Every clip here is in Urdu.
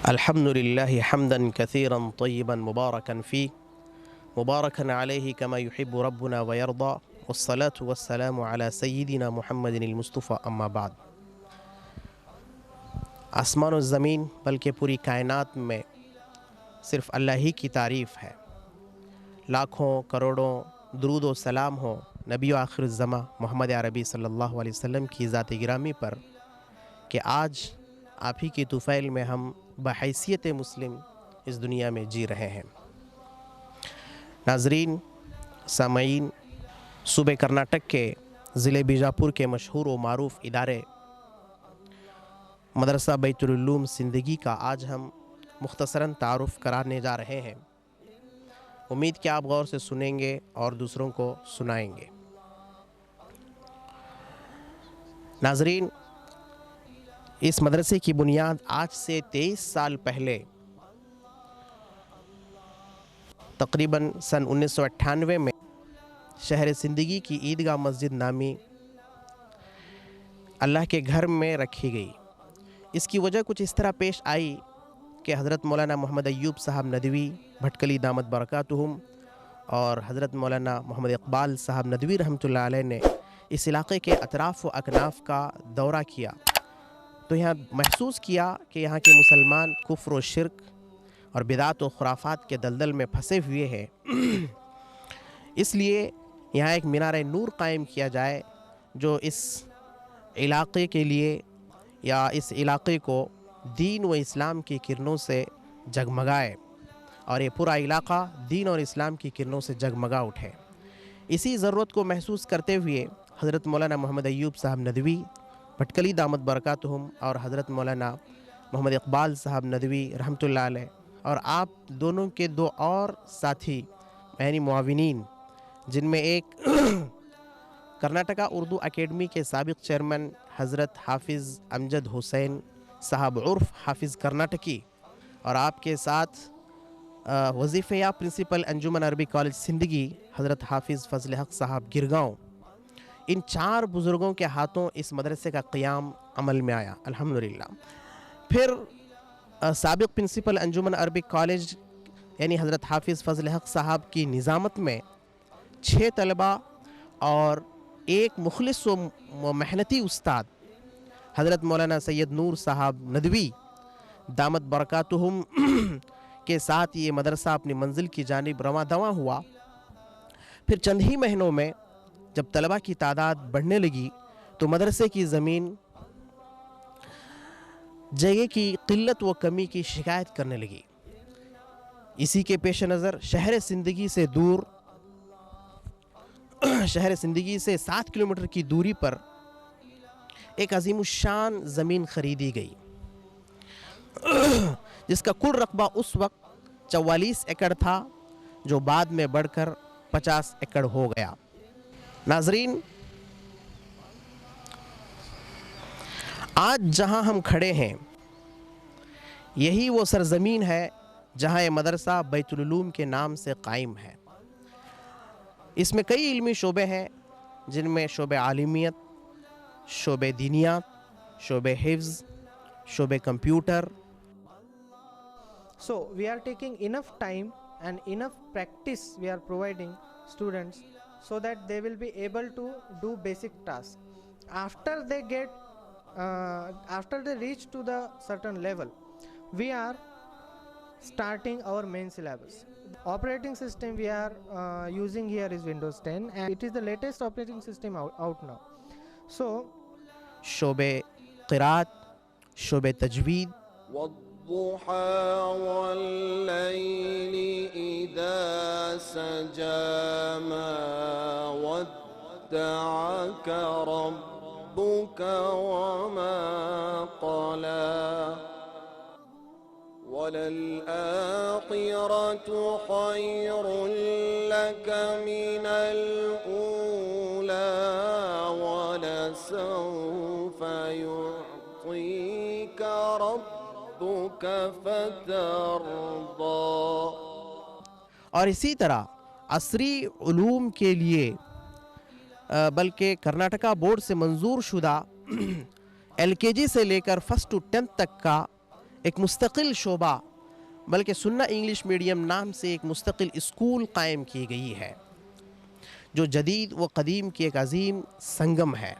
الحمد لله حمدا كثيرا طيبا مباركا فيه مباركا عليه كما يحب ربنا ويرضى والصلاة والسلام على سيدنا محمد المصطفى اما بعد. آسمان و زمین بلکہ پوری کائنات میں صرف اللہ ہی کی تعریف ہے. لاکھوں کروڑوں درود و سلام ہو نبی و آخر الزماں محمد عربی صلی اللہ علیہ وسلم کی ذات گرامی پر کہ آج آپ ہی کی طفیل میں ہم بحیثیت مسلم اس دنیا میں جی رہے ہیں. ناظرین، سامعین، صوبہ کرناٹک کے ضلع بیجاپور کے مشہور و معروف ادارے مدرسہ بیت العلوم زندگی کا آج ہم مختصراً تعارف کرانے جا رہے ہیں. امید کہ آپ غور سے سنیں گے اور دوسروں کو سنائیں گے. ناظرین، اس مدرسے کی بنیاد آج سے 23 سال پہلے تقریباً سن 1998 میں شہر زندگی کی عیدگاہ مسجد نامی اللہ کے گھر میں رکھی گئی. اس کی وجہ کچھ اس طرح پیش آئی کہ حضرت مولانا محمد ایوب صاحب ندوی بھٹکلی دامت برکاتہم اور حضرت مولانا محمد اقبال صاحب ندوی رحمۃ اللہ علیہ نے اس علاقے کے اطراف و اکناف کا دورہ کیا تو یہاں محسوس کیا کہ یہاں کے مسلمان کفر و شرک اور بدعت و خرافات کے دلدل میں پھنسے ہوئے ہیں. اس لیے یہاں ایک مینار نور قائم کیا جائے جو اس علاقے کے لیے یا اس علاقے کو دین و اسلام کی کرنوں سے جگمگائے اور یہ پورا علاقہ دین اور اسلام کی کرنوں سے جگمگا اٹھے. اسی ضرورت کو محسوس کرتے ہوئے حضرت مولانا محمد ایوب صاحب ندوی بھٹکلی دامت برکاتہم اور حضرت مولانا محمد اقبال صاحب ندوی رحمۃ اللہ علیہ اور آپ دونوں کے دو اور ساتھی یعنی معاونین، جن میں ایک کرناٹکا اردو اکیڈمی کے سابق چیئرمین حضرت حافظ امجد حسین صاحب عرف حافظ کرناٹکی اور آپ کے ساتھ وظیفہ یا پرنسپل انجمن عربی کالج زندگی حضرت حافظ فضل حق صاحب گرگاؤں، ان 4 بزرگوں کے ہاتھوں اس مدرسے کا قیام عمل میں آیا الحمدللہ. پھر سابق پرنسپل انجمن عربی کالج یعنی حضرت حافظ فضل حق صاحب کی نظامت میں 6 طلبہ اور ایک مخلص و محنتی استاد حضرت مولانا سید نور صاحب ندوی دامت برکاتہم کے ساتھ یہ مدرسہ اپنی منزل کی جانب رواں دواں ہوا. پھر چند ہی مہینوں میں جب طلبہ کی تعداد بڑھنے لگی تو مدرسے کی زمین جگہ کی قلت و کمی کی شکایت کرنے لگی. اسی کے پیش نظر شہر زندگی سے دور شہر زندگی سے 7 کلومیٹر کی دوری پر ایک عظیم الشان زمین خریدی گئی جس کا کل رقبہ اس وقت 44 ایکڑ تھا جو بعد میں بڑھ کر 50 ایکڑ ہو گیا. ناظرین، آج جہاں ہم کھڑے ہیں یہی وہ سرزمین ہے جہاں یہ مدرسہ بیت العلوم کے نام سے قائم ہے. اس میں کئی علمی شعبے ہیں جن میں شعبہ عالمیت، شعبہ دینیات، شعبہ حفظ، شعبہ computer. So we are taking enough time and enough practice we are providing students so that they will be able to do basic tasks. After they reach to the certain level, we are starting our main syllabus. Operating system we are using here is Windows 10 and it is the latest operating system out now. So شعبہ قرات، شعبہ تجوید، والضحى والليل إذا سجى ما ودعك ربك وما قلى وللآخرة خير لك من الأولى ولسوف يعطيك ربك فترضى. اور اسی طرح عصری علوم کے لیے بلکہ کرناٹکا بورڈ سے منظور شدہ ایل کے جی سے لے کر 1st to 10th تک کا ایک مستقل شعبہ بلکہ سنہ انگلش میڈیم نام سے ایک مستقل اسکول قائم کی گئی ہے جو جدید و قدیم کی ایک عظیم سنگم ہے۔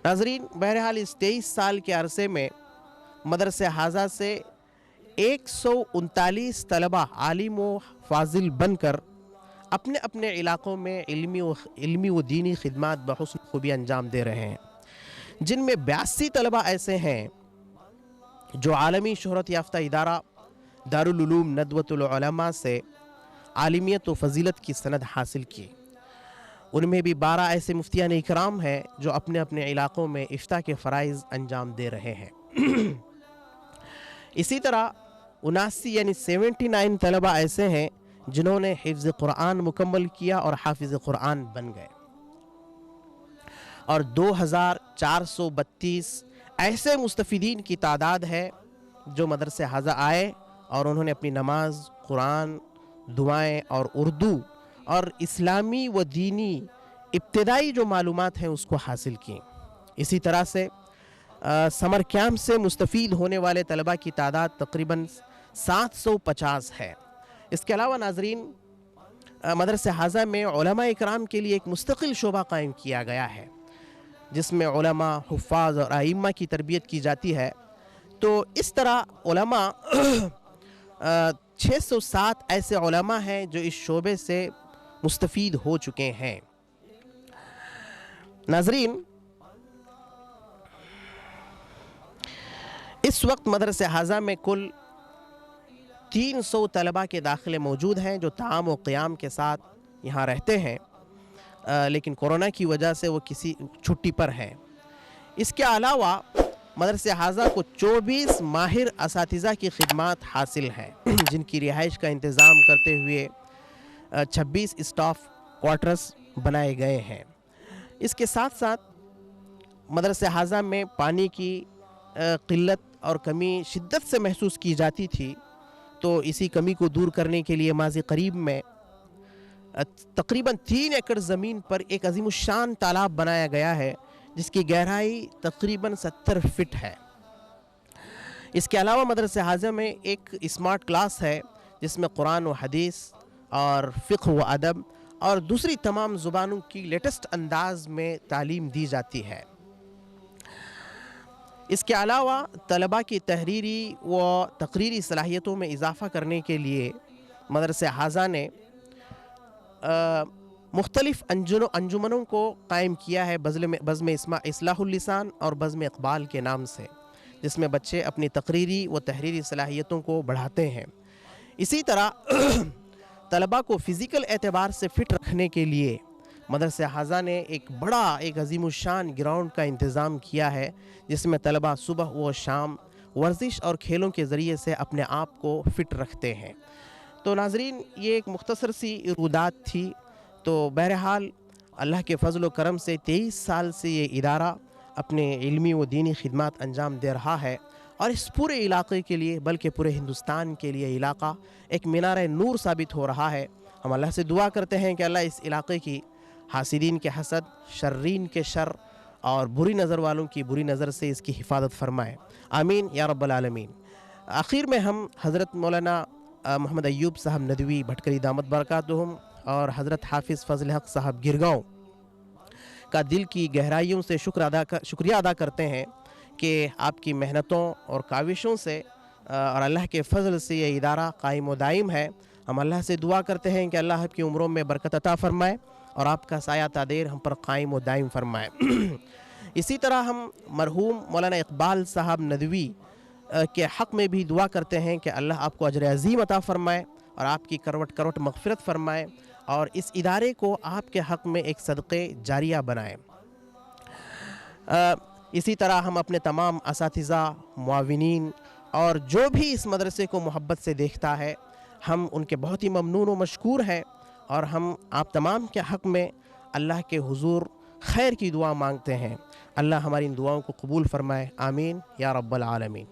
ناظرین، بہرحال اس 23 سال کے عرصے میں مدرسہ حاضہ سے 139 طلبہ عالم و فاضل بن کر اپنے اپنے علاقوں میں علمی و دینی خدمات بحسن خوبی انجام دے رہے ہیں، جن میں 82 طلبہ ایسے ہیں جو عالمی شہرت یافتہ ادارہ دارالعلوم ندوۃ العلماء سے عالمیت و فضیلت کی سند حاصل کی۔ ان میں بھی 12 ایسے مفتیان اکرام ہیں جو اپنے اپنے علاقوں میں افتاء کے فرائض انجام دے رہے ہیں۔ اسی طرح 79 یعنی 79 طلبہ ایسے ہیں جنہوں نے حفظ قرآن مکمل کیا اور حافظ قرآن بن گئے، اور 2432 ایسے مستفیدین کی تعداد ہے جو مدرسہ حاضہ آئے اور انہوں نے اپنی نماز، قرآن، دعائیں اور اردو اور اسلامی و دینی ابتدائی جو معلومات ہیں اس کو حاصل کی۔ اسی طرح سے سمر کیمپ سے مستفید ہونے والے طلبہ کی تعداد تقریباً 750 ہے۔ اس کے علاوہ ناظرین، مدرسہ حاضہ میں علماء اکرام کے لیے ایک مستقل شعبہ قائم کیا گیا ہے جس میں علماء، حفاظ اور ائمہ کی تربیت کی جاتی ہے۔ تو اس طرح علماء 607 ایسے علماء ہیں جو اس شعبے سے مستفید ہو چکے ہیں۔ ناظرین، اس وقت مدرسہ حاضہ میں کل 300 طلبہ کے داخلے موجود ہیں جو طعام و قیام کے ساتھ یہاں رہتے ہیں، لیکن کورونا کی وجہ سے وہ کسی چھٹی پر ہیں۔ اس کے علاوہ مدرسہ حاضہ کو 24 ماہر اساتذہ کی خدمات حاصل ہیں جن کی رہائش کا انتظام کرتے ہوئے 26 اسٹاف کوارٹرز بنائے گئے ہیں۔ اس کے ساتھ ساتھ مدرسہ حاضہ میں پانی کی قلت اور کمی شدت سے محسوس کی جاتی تھی، تو اسی کمی کو دور کرنے کے لیے ماضی قریب میں تقریباً 3 ایکڑ زمین پر ایک عظیم الشان تالاب بنایا گیا ہے جس کی گہرائی تقریباً 70 فٹ ہے۔ اس کے علاوہ مدرسہ حاضہ میں ایک اسمارٹ کلاس ہے جس میں قرآن و حدیث اور فقہ و ادب اور دوسری تمام زبانوں کی لیٹسٹ انداز میں تعلیم دی جاتی ہے۔ اس کے علاوہ طلباء کی تحریری و تقریری صلاحیتوں میں اضافہ کرنے کے لیے مدرسہ حاضہ نے مختلف انجمنوں کو قائم کیا ہے بزم اصلاح اللسان اور بزم اقبال کے نام سے، جس میں بچے اپنی تقریری و تحریری صلاحیتوں کو بڑھاتے ہیں۔ اسی طرح طلباء کو فزیکل اعتبار سے فٹ رکھنے کے لیے مدرسہ حاضہ نے ایک عظیم الشان گراؤنڈ کا انتظام کیا ہے جس میں طلباء صبح و شام ورزش اور کھیلوں کے ذریعے سے اپنے آپ کو فٹ رکھتے ہیں۔ تو ناظرین، یہ ایک مختصر سی ارودات تھی۔ تو بہرحال اللہ کے فضل و کرم سے 23 سال سے یہ ادارہ اپنے علمی و دینی خدمات انجام دے رہا ہے، اور اس پورے علاقے کے لیے بلکہ پورے ہندوستان کے لیے علاقہ ایک مینار نور ثابت ہو رہا ہے۔ ہم اللہ سے دعا کرتے ہیں کہ اللہ اس علاقے کی حاسدین کے حسد، شرین کے شر اور بری نظر والوں کی بری نظر سے اس کی حفاظت فرمائے، آمین یا رب العالمین۔ آخر میں ہم حضرت مولانا محمد ایوب صاحب ندوی بھٹکلی دامت برکاتہم اور حضرت حافظ فضل حق صاحب گرگاؤں کا دل کی گہرائیوں سے شکریہ ادا کرتے ہیں کہ آپ کی محنتوں اور کاوشوں سے اور اللہ کے فضل سے یہ ادارہ قائم و دائم ہے۔ ہم اللہ سے دعا کرتے ہیں کہ اللہ آپ کی عمروں میں برکت عطا فرمائے اور آپ کا سایہ تادیر ہم پر قائم و دائم فرمائے۔ اسی طرح ہم مرحوم مولانا اقبال صاحب ندوی کے حق میں بھی دعا کرتے ہیں کہ اللہ آپ کو اجر عظیم عطا فرمائے اور آپ کی کروٹ کروٹ مغفرت فرمائے اور اس ادارے کو آپ کے حق میں ایک صدقے جاریہ بنائے۔ اسی طرح ہم اپنے تمام اساتذہ، معاونین اور جو بھی اس مدرسے کو محبت سے دیکھتا ہے، ہم ان کے بہت ہی ممنون و مشکور ہیں، اور ہم آپ تمام کے حق میں اللہ کے حضور خیر کی دعا مانگتے ہیں۔ اللہ ہماری ان دعاؤں کو قبول فرمائے، آمین یا رب العالمین۔